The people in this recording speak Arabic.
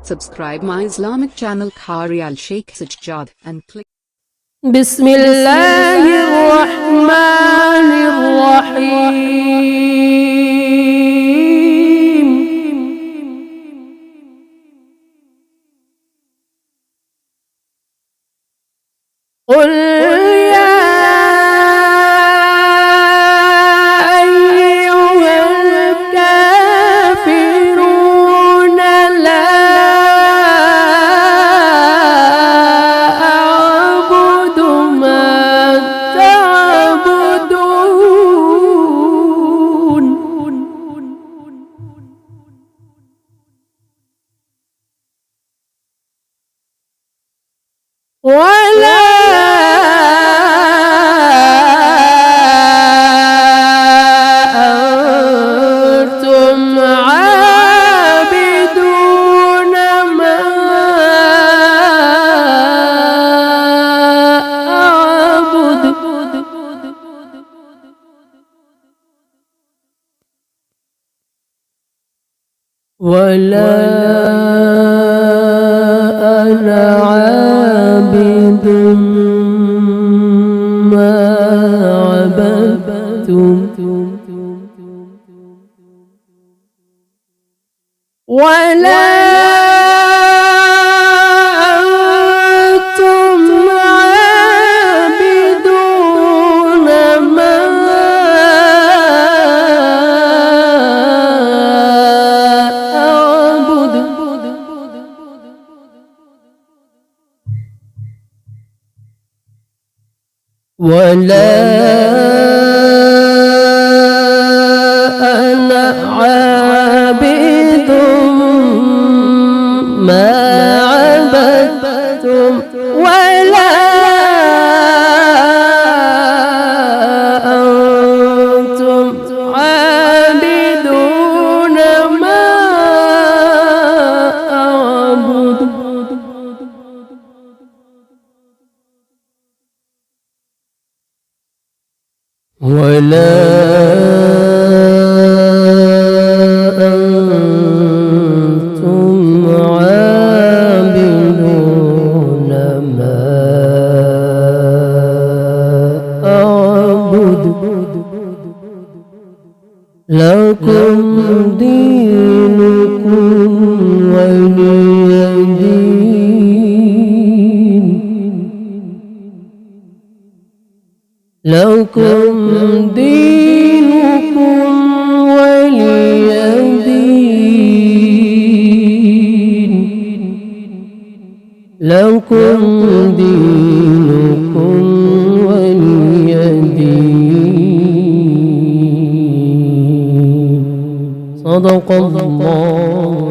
Subscribe my Islamic channel Qari Al Sheikh Sajjad and click. بسم الله الرحمن الرحيم. قل يا أيها الكافرون لا أعبد ما تعبدون ولا أنتم عابدون ما أعبد ولا أنا عابد ما عبدتم ولا أنتم عابدون ما أعبد ولا أنا عابد ما عبدتم ولا أنتم عابدون ما أعبد ولا أنتم عابدون ما أعبد لكم دينكم ولي دين لكم دينكم ولي دين لكم دينكم ولي دين صدق الله